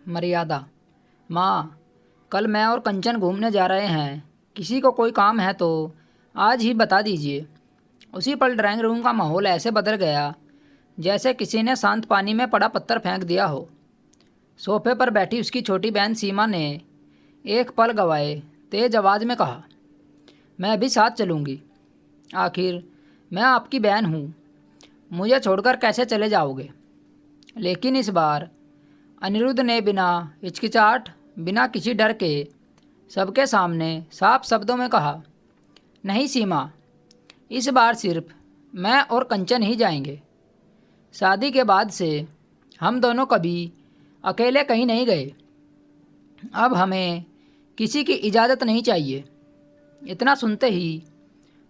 मर्यादा। माँ, कल मैं और कंचन घूमने जा रहे हैं। किसी को कोई काम है तो आज ही बता दीजिए। उसी पल ड्राइंग रूम का माहौल ऐसे बदल गया जैसे किसी ने शांत पानी में पड़ा पत्थर फेंक दिया हो। सोफे पर बैठी उसकी छोटी बहन सीमा ने एक पल गवाए तेज आवाज़ में कहा, मैं भी साथ चलूँगी। आखिर मैं आपकी बहन हूँ, मुझे छोड़कर कैसे चले जाओगे? लेकिन इस बार अनिरुद्ध ने बिना हिचकिचाहट, बिना किसी डर के सबके सामने साफ शब्दों में कहा, नहीं सीमा, इस बार सिर्फ मैं और कंचन ही जाएंगे। शादी के बाद से हम दोनों कभी अकेले कहीं नहीं गए। अब हमें किसी की इजाज़त नहीं चाहिए। इतना सुनते ही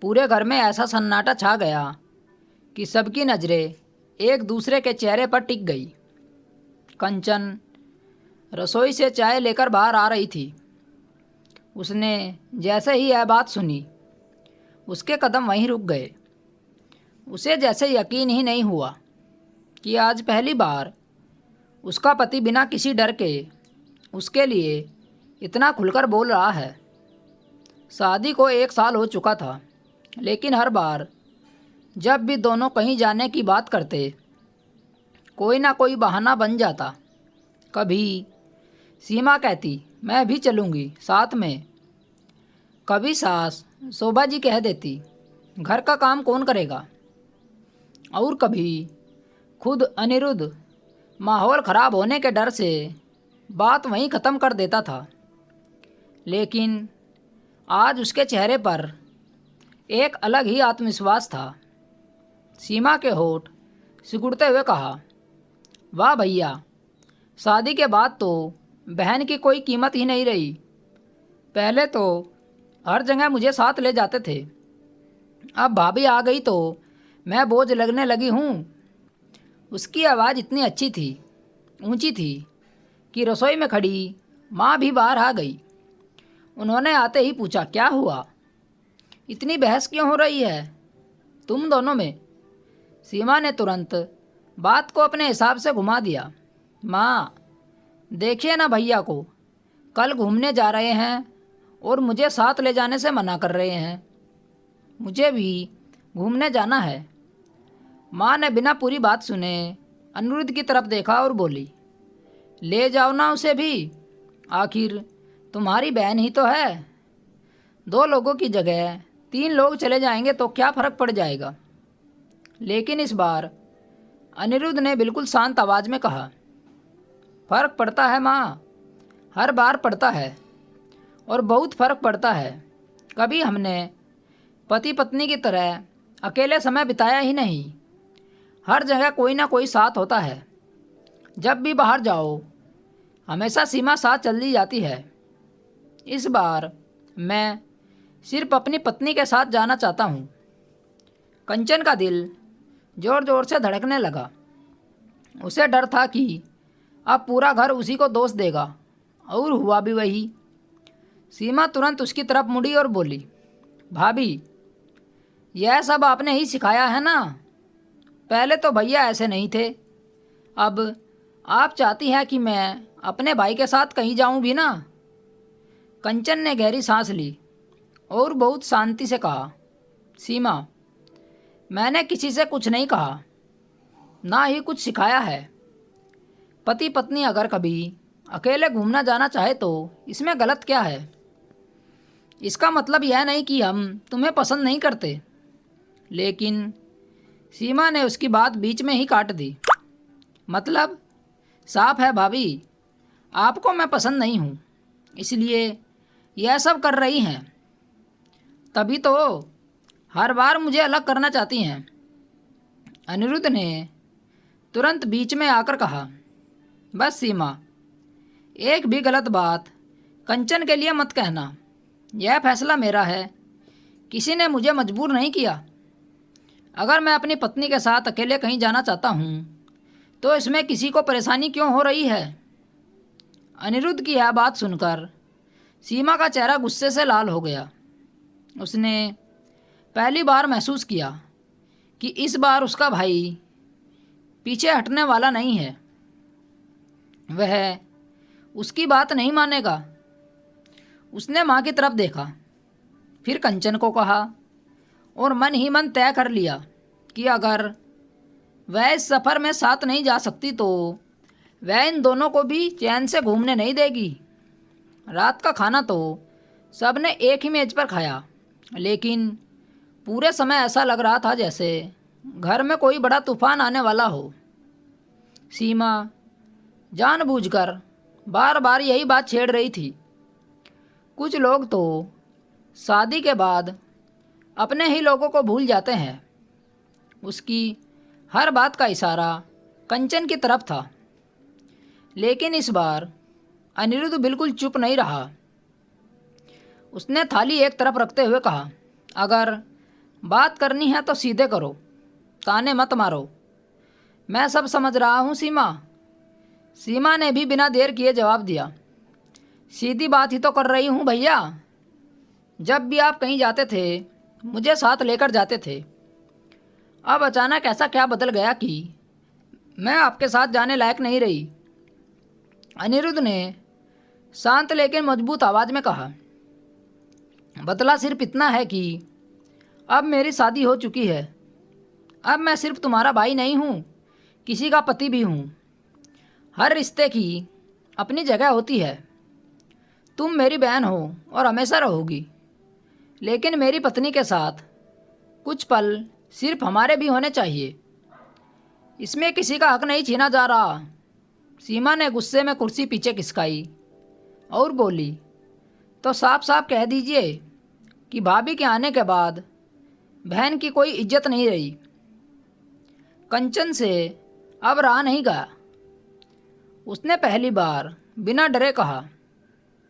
पूरे घर में ऐसा सन्नाटा छा गया कि सबकी नज़रें एक दूसरे के चेहरे पर टिक गई। कंचन रसोई से चाय लेकर बाहर आ रही थी। उसने जैसे ही यह बात सुनी, उसके कदम वहीं रुक गए। उसे जैसे यकीन ही नहीं हुआ कि आज पहली बार उसका पति बिना किसी डर के उसके लिए इतना खुलकर बोल रहा है। शादी को 1 साल हो चुका था, लेकिन हर बार जब भी दोनों कहीं जाने की बात करते, कोई ना कोई बहाना बन जाता। कभी सीमा कहती, मैं भी चलूँगी साथ में। कभी सास शोभा जी कह देती, घर का काम कौन करेगा। और कभी खुद अनिरुद्ध माहौल ख़राब होने के डर से बात वहीं ख़त्म कर देता था। लेकिन आज उसके चेहरे पर एक अलग ही आत्मविश्वास था। सीमा के होठ सिकुड़ते हुए कहा, वाह भैया, शादी के बाद तो बहन की कोई कीमत ही नहीं रही। पहले तो हर जगह मुझे साथ ले जाते थे, अब भाभी आ गई तो मैं बोझ लगने लगी हूँ। उसकी आवाज़ इतनी अच्छी थी, ऊंची थी कि रसोई में खड़ी माँ भी बाहर आ गई। उन्होंने आते ही पूछा, क्या हुआ? इतनी बहस क्यों हो रही है तुम दोनों में? सीमा ने तुरंत बात को अपने हिसाब से घुमा दिया। माँ, देखिए ना भैया को, कल घूमने जा रहे हैं और मुझे साथ ले जाने से मना कर रहे हैं। मुझे भी घूमने जाना है। माँ ने बिना पूरी बात सुने अनिरुद्ध की तरफ देखा और बोली, ले जाओ ना उसे भी, आखिर तुम्हारी बहन ही तो है। 2 लोगों की जगह 3 लोग चले जाएंगे तो क्या फ़र्क पड़ जाएगा। लेकिन इस बार अनिरुद्ध ने बिल्कुल शांत आवाज़ में कहा, फ़र्क पड़ता है माँ, हर बार पड़ता है और बहुत फ़र्क पड़ता है। कभी हमने पति पत्नी की तरह अकेले समय बिताया ही नहीं। हर जगह कोई ना कोई साथ होता है। जब भी बाहर जाओ हमेशा सीमा साथ चली जाती है। इस बार मैं सिर्फ अपनी पत्नी के साथ जाना चाहता हूँ। कंचन का दिल ज़ोर ज़ोर से धड़कने लगा। उसे डर था कि अब पूरा घर उसी को दोष देगा, और हुआ भी वही। सीमा तुरंत उसकी तरफ मुड़ी और बोली, भाभी, यह सब आपने ही सिखाया है ना? पहले तो भैया ऐसे नहीं थे, अब आप चाहती हैं कि मैं अपने भाई के साथ कहीं जाऊं भी ना? कंचन ने गहरी सांस ली और बहुत शांति से कहा, सीमा, मैंने किसी से कुछ नहीं कहा, ना ही कुछ सिखाया है। पति पत्नी अगर कभी अकेले घूमना जाना चाहे तो इसमें गलत क्या है? इसका मतलब यह नहीं कि हम तुम्हें पसंद नहीं करते। लेकिन सीमा ने उसकी बात बीच में ही काट दी। मतलब साफ है भाभी, आपको मैं पसंद नहीं हूँ, इसलिए यह सब कर रही हैं। तभी तो हर बार मुझे अलग करना चाहती हैं। अनिरुद्ध ने तुरंत बीच में आकर कहा, बस सीमा, एक भी गलत बात कंचन के लिए मत कहना। यह फैसला मेरा है, किसी ने मुझे मजबूर नहीं किया। अगर मैं अपनी पत्नी के साथ अकेले कहीं जाना चाहता हूँ तो इसमें किसी को परेशानी क्यों हो रही है? अनिरुद्ध की यह बात सुनकर सीमा का चेहरा गुस्से से लाल हो गया। उसने पहली बार महसूस किया कि इस बार उसका भाई पीछे हटने वाला नहीं है। वह उसकी बात नहीं मानेगा। उसने माँ की तरफ देखा, फिर कंचन को कहा और मन ही मन तय कर लिया कि अगर वह इस सफ़र में साथ नहीं जा सकती तो वह इन दोनों को भी चैन से घूमने नहीं देगी। रात का खाना तो सबने एक ही मेज पर खाया, लेकिन पूरे समय ऐसा लग रहा था जैसे घर में कोई बड़ा तूफान आने वाला हो। सीमा जानबूझकर बार बार यही बात छेड़ रही थी। कुछ लोग तो शादी के बाद अपने ही लोगों को भूल जाते हैं। उसकी हर बात का इशारा कंचन की तरफ था, लेकिन इस बार अनिरुद्ध बिल्कुल चुप नहीं रहा। उसने थाली एक तरफ रखते हुए कहा, अगर बात करनी है तो सीधे करो, ताने मत मारो। मैं सब समझ रहा हूँ सीमा। सीमा ने भी बिना देर किए जवाब दिया, सीधी बात ही तो कर रही हूँ भैया। जब भी आप कहीं जाते थे मुझे साथ लेकर जाते थे। अब अचानक ऐसा क्या बदल गया कि मैं आपके साथ जाने लायक नहीं रही। अनिरुद्ध ने शांत लेकिन मजबूत आवाज़ में कहा, बदला सिर्फ इतना है कि अब मेरी शादी हो चुकी है। अब मैं सिर्फ तुम्हारा भाई नहीं हूँ, किसी का पति भी हूँ। हर रिश्ते की अपनी जगह होती है। तुम मेरी बहन हो और हमेशा रहोगी, लेकिन मेरी पत्नी के साथ कुछ पल सिर्फ हमारे भी होने चाहिए। इसमें किसी का हक नहीं छीना जा रहा। सीमा ने गुस्से में कुर्सी पीछे खिसकाई और बोली, तो साफ साफ कह दीजिए कि भाभी के आने के बाद बहन की कोई इज्जत नहीं रही। कंचन से अब रहा नहीं गया। उसने पहली बार बिना डरे कहा,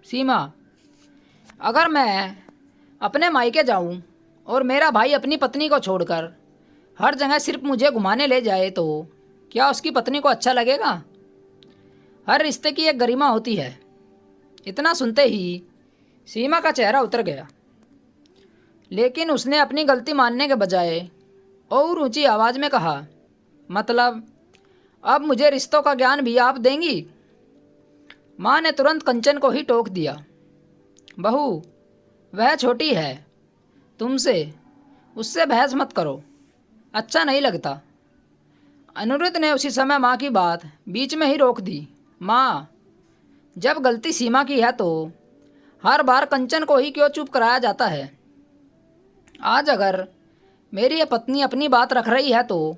सीमा, अगर मैं अपने मायके जाऊं और मेरा भाई अपनी पत्नी को छोड़कर हर जगह सिर्फ मुझे घुमाने ले जाए तो क्या उसकी पत्नी को अच्छा लगेगा? हर रिश्ते की एक गरिमा होती है। इतना सुनते ही सीमा का चेहरा उतर गया, लेकिन उसने अपनी गलती मानने के बजाय और ऊंची आवाज़ में कहा, मतलब अब मुझे रिश्तों का ज्ञान भी आप देंगी? माँ ने तुरंत कंचन को ही टोक दिया, बहू, वह छोटी है, तुमसे उससे बहस मत करो, अच्छा नहीं लगता। अनिरुद्ध ने उसी समय माँ की बात बीच में ही रोक दी। माँ, जब गलती सीमा की है तो हर बार कंचन को ही क्यों चुप कराया जाता है? आज अगर मेरी ये पत्नी अपनी बात रख रही है तो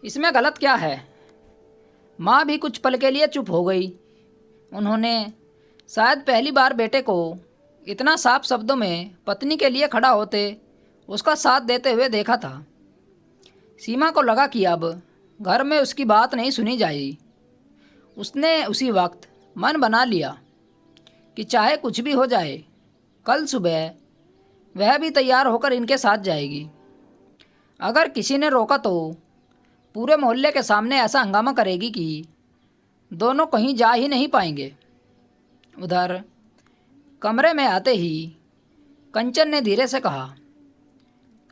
इसमें गलत क्या है? माँ भी कुछ पल के लिए चुप हो गई। उन्होंने शायद पहली बार बेटे को इतना साफ शब्दों में पत्नी के लिए खड़ा होते, उसका साथ देते हुए देखा था। सीमा को लगा कि अब घर में उसकी बात नहीं सुनी जाएगी। उसने उसी वक्त मन बना लिया कि चाहे कुछ भी हो जाए, कल सुबह वह भी तैयार होकर इनके साथ जाएगी। अगर किसी ने रोका तो पूरे मोहल्ले के सामने ऐसा हंगामा करेगी कि दोनों कहीं जा ही नहीं पाएंगे। उधर कमरे में आते ही कंचन ने धीरे से कहा,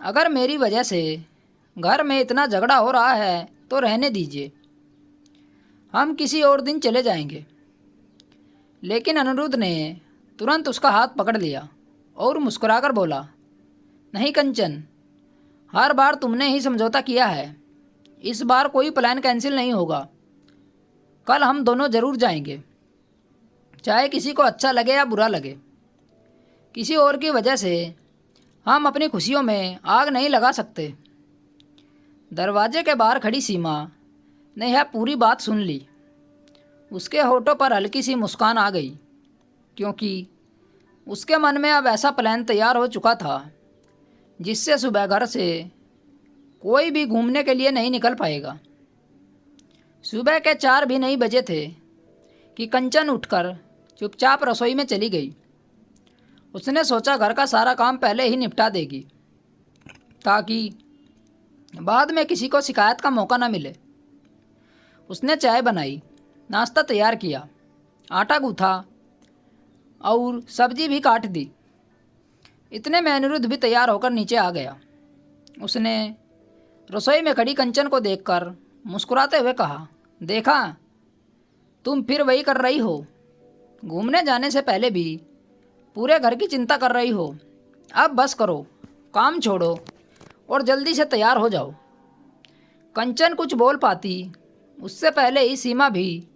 अगर मेरी वजह से घर में इतना झगड़ा हो रहा है तो रहने दीजिए, हम किसी और दिन चले जाएंगे। लेकिन अनिरुद्ध ने तुरंत उसका हाथ पकड़ लिया और मुस्कुराकर बोला, नहीं कंचन, हर बार तुमने ही समझौता किया है, इस बार कोई प्लान कैंसिल नहीं होगा। कल हम दोनों ज़रूर जाएंगे, चाहे किसी को अच्छा लगे या बुरा लगे। किसी और की वजह से हम अपनी खुशियों में आग नहीं लगा सकते। दरवाजे के बाहर खड़ी सीमा ने यह पूरी बात सुन ली। उसके होठों पर हल्की सी मुस्कान आ गई, क्योंकि उसके मन में अब ऐसा प्लान तैयार हो चुका था जिससे सुबह घर से कोई भी घूमने के लिए नहीं निकल पाएगा। सुबह के 4 भी नहीं बजे थे कि कंचन उठकर चुपचाप रसोई में चली गई। उसने सोचा घर का सारा काम पहले ही निपटा देगी ताकि बाद में किसी को शिकायत का मौका ना मिले। उसने चाय बनाई, नाश्ता तैयार किया, आटा गूँथा और सब्जी भी काट दी। इतने में अनिरुद्ध भी तैयार होकर नीचे आ गया। उसने रसोई में खड़ी कंचन को देखकर मुस्कुराते हुए कहा, देखा, तुम फिर वही कर रही हो। घूमने जाने से पहले भी पूरे घर की चिंता कर रही हो। अब बस करो, काम छोड़ो और जल्दी से तैयार हो जाओ। कंचन कुछ बोल पाती उससे पहले ही सीमा भी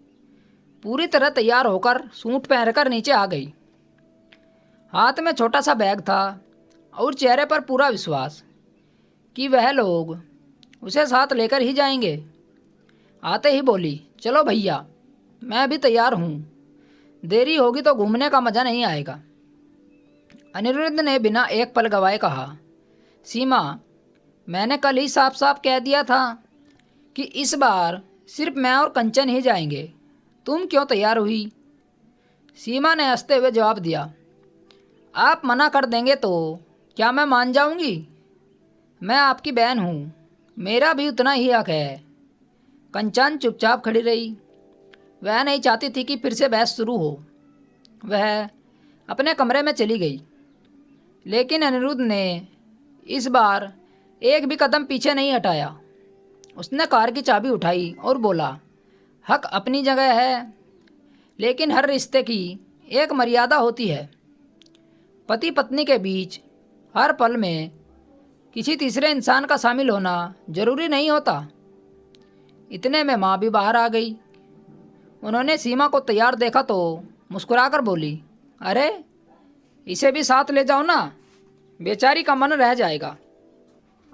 पूरी तरह तैयार होकर सूट पहनकर नीचे आ गई। हाथ में छोटा सा बैग था और चेहरे पर पूरा विश्वास कि वह लोग उसे साथ लेकर ही जाएंगे। आते ही बोली, चलो भैया, मैं भी तैयार हूँ, देरी होगी तो घूमने का मज़ा नहीं आएगा। अनिरुद्ध ने बिना एक पल गवाए कहा, सीमा, मैंने कल ही साफ साफ कह दिया था कि इस बार सिर्फ मैं और कंचन ही जाएंगे, तुम क्यों तैयार हुई? सीमा ने हंसते हुए जवाब दिया, आप मना कर देंगे तो क्या मैं मान जाऊंगी? मैं आपकी बहन हूँ, मेरा भी उतना ही हक है। कंचन चुपचाप खड़ी रही। वह नहीं चाहती थी कि फिर से बहस शुरू हो। वह अपने कमरे में चली गई, लेकिन अनिरुद्ध ने इस बार एक भी कदम पीछे नहीं हटाया। उसने कार की चाबी उठाई और बोला, हक अपनी जगह है, लेकिन हर रिश्ते की एक मर्यादा होती है। पति पत्नी के बीच हर पल में किसी तीसरे इंसान का शामिल होना जरूरी नहीं होता। इतने में माँ भी बाहर आ गई। उन्होंने सीमा को तैयार देखा तो मुस्कुराकर बोली, अरे इसे भी साथ ले जाओ ना, बेचारी का मन रह जाएगा।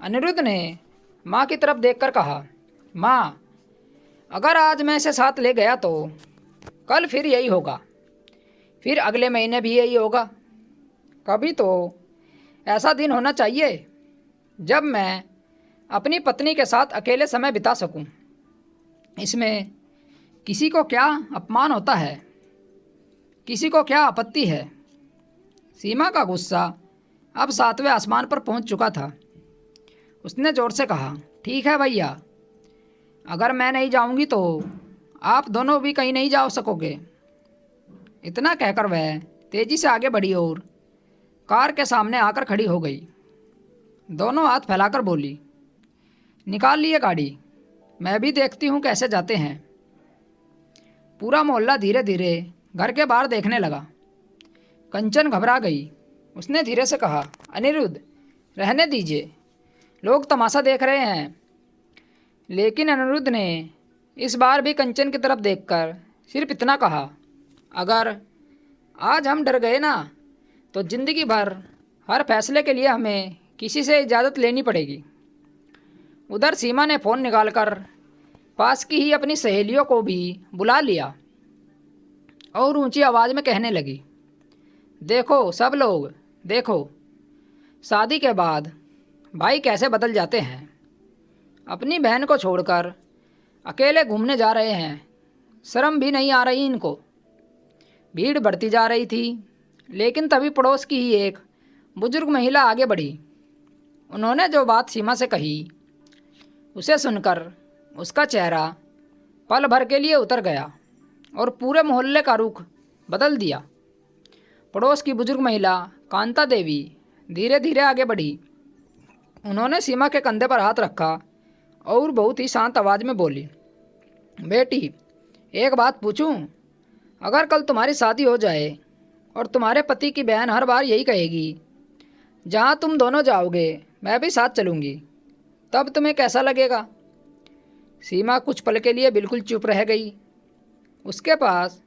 अनिरुद्ध ने माँ की तरफ देखकर कहा, माँ, अगर आज मैं इसे साथ ले गया तो कल फिर यही होगा, फिर अगले महीने भी यही होगा। कभी तो ऐसा दिन होना चाहिए जब मैं अपनी पत्नी के साथ अकेले समय बिता सकूं। इसमें किसी को क्या अपमान होता है, किसी को क्या आपत्ति है? सीमा का गुस्सा अब 7वें आसमान पर पहुंच चुका था। उसने ज़ोर से कहा, ठीक है भैया, अगर मैं नहीं जाऊंगी तो आप दोनों भी कहीं नहीं जा सकोगे। इतना कहकर वह तेज़ी से आगे बढ़ी और कार के सामने आकर खड़ी हो गई। दोनों हाथ फैलाकर बोली, निकाल लिए गाड़ी, मैं भी देखती हूँ कैसे जाते हैं। पूरा मोहल्ला धीरे धीरे घर के बाहर देखने लगा। कंचन घबरा गई। उसने धीरे से कहा, अनिरुद्ध, रहने दीजिए, लोग तमाशा देख रहे हैं। लेकिन अनिरुद्ध ने इस बार भी कंचन की तरफ देखकर सिर्फ इतना कहा, अगर आज हम डर गए ना तो ज़िंदगी भर हर फैसले के लिए हमें किसी से इजाज़त लेनी पड़ेगी। उधर सीमा ने फ़ोन निकालकर पास की ही अपनी सहेलियों को भी बुला लिया और ऊंची आवाज़ में कहने लगी, देखो सब लोग, देखो, शादी के बाद भाई कैसे बदल जाते हैं। अपनी बहन को छोड़कर अकेले घूमने जा रहे हैं, शर्म भी नहीं आ रही इनको। भीड़ बढ़ती जा रही थी, लेकिन तभी पड़ोस की ही एक बुजुर्ग महिला आगे बढ़ी। उन्होंने जो बात सीमा से कही, उसे सुनकर उसका चेहरा पल भर के लिए उतर गया और पूरे मोहल्ले का रुख बदल दिया। पड़ोस की बुजुर्ग महिला कांता देवी धीरे धीरे आगे बढ़ी। उन्होंने सीमा के कंधे पर हाथ रखा और बहुत ही शांत आवाज़ में बोली, बेटी, एक बात पूछूं? अगर कल तुम्हारी शादी हो जाए और तुम्हारे पति की बहन हर बार यही कहेगी, जहाँ तुम दोनों जाओगे मैं भी साथ चलूँगी, तब तुम्हें कैसा लगेगा? सीमा कुछ पल के लिए बिल्कुल चुप रह गई। उसके पास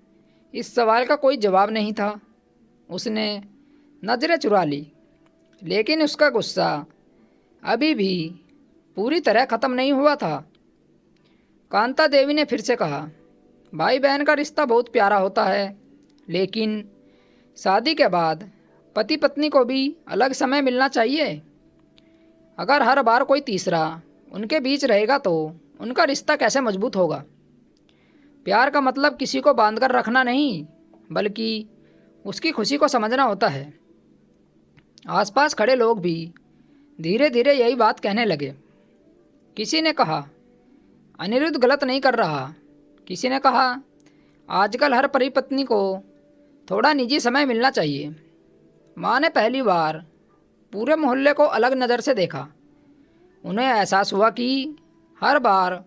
इस सवाल का कोई जवाब नहीं था। उसने नज़रें चुरा ली, लेकिन उसका गुस्सा अभी भी पूरी तरह ख़त्म नहीं हुआ था। कांता देवी ने फिर से कहा, भाई बहन का रिश्ता बहुत प्यारा होता है, लेकिन शादी के बाद पति पत्नी को भी अलग समय मिलना चाहिए। अगर हर बार कोई तीसरा उनके बीच रहेगा तो उनका रिश्ता कैसे मजबूत होगा? प्यार का मतलब किसी को बांधकर रखना नहीं, बल्कि उसकी खुशी को समझना होता है। आसपास खड़े लोग भी धीरे धीरे यही बात कहने लगे। किसी ने कहा, अनिरुद्ध गलत नहीं कर रहा। किसी ने कहा, आजकल हर पति पत्नी को थोड़ा निजी समय मिलना चाहिए। माँ ने पहली बार पूरे मोहल्ले को अलग नज़र से देखा। उन्हें एहसास हुआ कि हर बार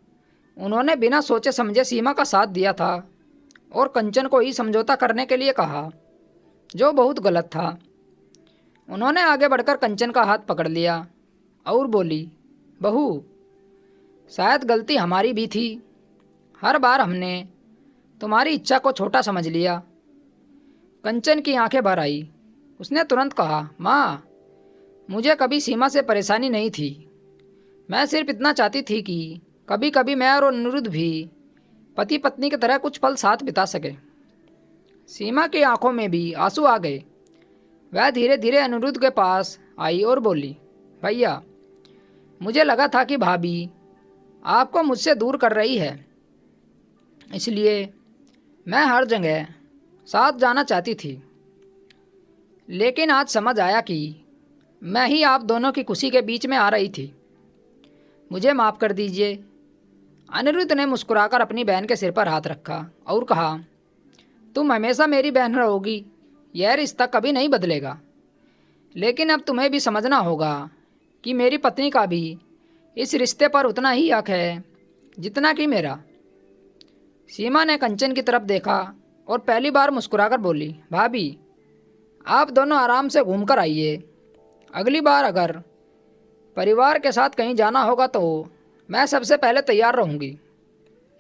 उन्होंने बिना सोचे समझे सीमा का साथ दिया था, और कंचन को ही समझौता करने के लिए कहा, जो बहुत गलत था। उन्होंने आगे बढ़कर कंचन का हाथ पकड़ लिया और बोली, बहू, शायद गलती हमारी भी थी। हर बार हमने तुम्हारी इच्छा को छोटा समझ लिया। कंचन की आंखें भर आई। उसने तुरंत कहा, माँ, मुझे कभी सीमा से परेशानी नहीं थी। मैं सिर्फ इतना चाहती थी कि कभी कभी मैं और अनिरुद्ध भी पति पत्नी की तरह कुछ पल साथ बिता सके। सीमा की आंखों में भी आंसू आ गए। वह धीरे धीरे अनिरुद्ध के पास आई और बोली, भैया, मुझे लगा था कि भाभी आपको मुझसे दूर कर रही है, इसलिए मैं हर जगह साथ जाना चाहती थी। लेकिन आज समझ आया कि मैं ही आप दोनों की खुशी के बीच में आ रही थी। मुझे माफ़ कर दीजिए। अनिरुद्ध ने मुस्कुराकर अपनी बहन के सिर पर हाथ रखा और कहा, तुम हमेशा मेरी बहन रहोगी। यह रिश्ता कभी नहीं बदलेगा। लेकिन अब तुम्हें भी समझना होगा कि मेरी पत्नी का भी इस रिश्ते पर उतना ही हक है जितना कि मेरा। सीमा ने कंचन की तरफ देखा और पहली बार मुस्कुराकर बोली, भाभी, आप दोनों आराम से घूम कर आइए। अगली बार अगर परिवार के साथ कहीं जाना होगा तो मैं सबसे पहले तैयार रहूँगी,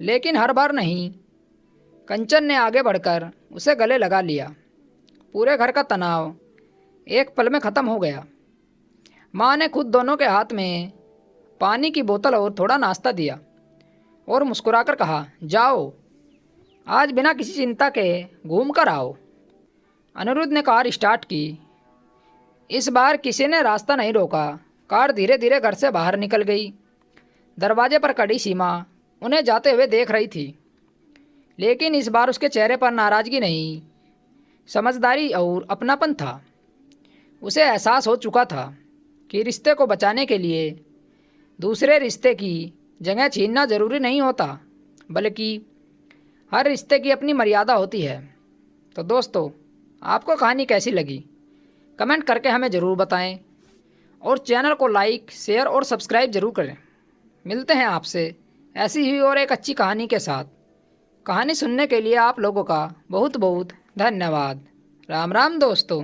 लेकिन हर बार नहीं। कंचन ने आगे बढ़कर उसे गले लगा लिया। पूरे घर का तनाव एक पल में ख़त्म हो गया। माँ ने खुद दोनों के हाथ में पानी की बोतल और थोड़ा नाश्ता दिया और मुस्कुराकर कहा, जाओ, आज बिना किसी चिंता के घूम कर आओ। अनिरुद्ध ने कार स्टार्ट की। इस बार किसी ने रास्ता नहीं रोका। कार धीरे धीरे घर से बाहर निकल गई। दरवाजे पर खड़ी सीमा उन्हें जाते हुए देख रही थी, लेकिन इस बार उसके चेहरे पर नाराज़गी नहीं, समझदारी और अपनापन था। उसे एहसास हो चुका था कि रिश्ते को बचाने के लिए दूसरे रिश्ते की जगह छीनना ज़रूरी नहीं होता, बल्कि हर रिश्ते की अपनी मर्यादा होती है। तो दोस्तों, आपको कहानी कैसी लगी कमेंट करके हमें ज़रूर बताएं और चैनल को लाइक, शेयर और सब्सक्राइब ज़रूर करें। मिलते हैं आपसे ऐसी ही और एक अच्छी कहानी के साथ। कहानी सुनने के लिए आप लोगों का बहुत बहुत धन्यवाद। राम राम दोस्तों।